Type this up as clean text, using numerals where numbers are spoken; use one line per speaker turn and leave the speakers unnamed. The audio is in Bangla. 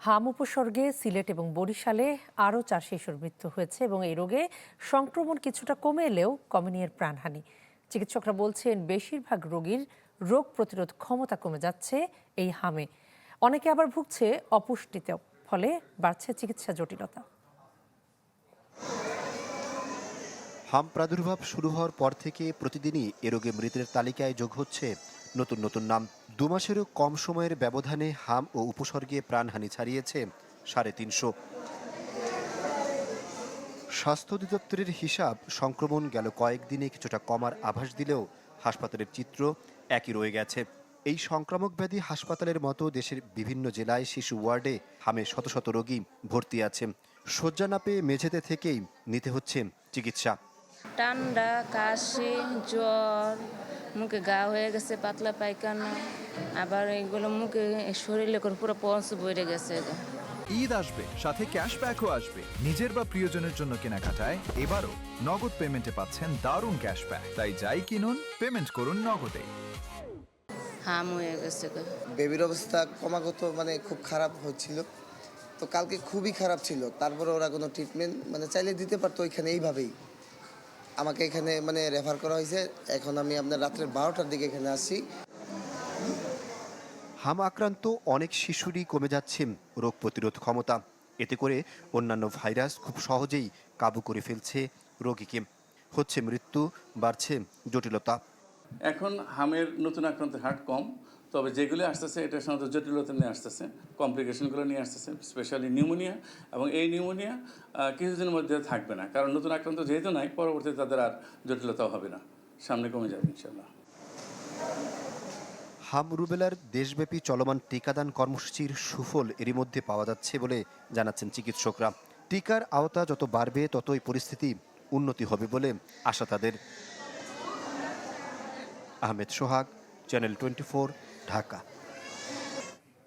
হাম উপসর্গে সিলেট এবং বরিশালে আরও 4 শিশুর মৃত্যু হয়েছে এবং এই রোগে সংক্রমণ কিছুটা কমে এলেও কমেনি এর প্রাণহানি। চিকিৎসকরা বলছেন বেশিরভাগ রোগীর রোগ প্রতিরোধ ক্ষমতা কমে যাচ্ছে এই হামে। অনেকে আবার ভুগছে অপুষ্টিতে, ফলে বাড়ছে চিকিৎসা জটিলতা।
হাম প্রাদুর্ভাব শুরু হওয়ার পর থেকে প্রতিদিনই এ রোগে মৃতের তালিকায় যোগ হচ্ছে নতুন নতুন নাম। 2 মাসেরও কম সময়ের ব্যবধানে হাম ও উপসর্গে প্রাণহানি ছাড়িয়েছে 350। স্বাস্থ্য অধিদপ্তরের হিসাব, সংক্রমণ গেল কয়েকদিনে কিছুটা কমার আভাস দিলেও হাসপাতালের চিত্র একই রয়ে গেছে। এই সংক্রামক ব্যাধি হাসপাতালের মতো দেশের বিভিন্ন জেলায় শিশু ওয়ার্ডে হামে শত শত রোগী ভর্তি আছে। শয্যা না পেয়ে মেঝেতে থেকেই নিতে হচ্ছে চিকিৎসা।
ঠান্ডা, কাশি, জ্বর, মুখে ঘা হয়ে গেছে, পাতলা পায়খানা, আবার এইগুলো মুখে শরীরে করে পুরো পঞ্চ বইরে গেছে।
ঈদ আসবে, সাথে ক্যাশব্যাকও আসবে। নিজের বা প্রিয়জনের জন্য কেনাকাটায় এবারও নগদ পেমেন্টে পাচ্ছেন দারুণ ক্যাশব্যাক। তাই যাই কিনুন, পেমেন্ট করুন নগদে।
হাম হয়ে গেছে।
বেবির অবস্থা ক্রমাগত খুব খারাপ হচ্ছিল, তো কালকে খুবই খারাপ ছিল। তারপরে ওরা কোনো ট্রিটমেন্ট চাইলে দিতে পারতো ওইখানে, এইভাবেই আমাকে এখানে রেফার করা হয়েছে। এখন আমি আপনার রাত্রের 12টার দিকে এখানে আসছি।
হাম আক্রান্ত অনেক শিশুরই কমে যাচ্ছে রোগ প্রতিরোধ ক্ষমতা। এতে করে অন্যান্য ভাইরাস খুব সহজেই কাবু করে ফেলছে রোগীকে। হচ্ছে মৃত্যু, বাড়ছে জটিলতা।
এখন হামের নতুন আক্রান্তের হার কম, তবে যেগুলো আসতেছে এটা সাধারণত জটিলতা নিয়ে আসতেছে, কমপ্লিকেশনগুলো নিয়ে আসতেছে, স্পেশালি নিউমোনিয়া। এবং এই নিউমোনিয়া কিছুদিনের মধ্যে থাকবে না, কারণ নতুন আক্রান্ত যেহেতু নাই, পরবর্তীতে তাদের আর জটিলতাও হবে না, সামনে কমে যাবে ইনশাল্লাহ।
হাম রুবেলার দেশব্যাপী চলমান টিকাদান কর্মসূচির সুফল এরই মধ্যে পাওয়া যাচ্ছে বলে জানাচ্ছেন চিকিৎসকরা। টিকার আওতা যত বাড়বে ততই পরিস্থিতি উন্নতি হবে বলে আশা তাদের। আহমেদ সোহাগ, চ্যানেল 24, ঢাকা।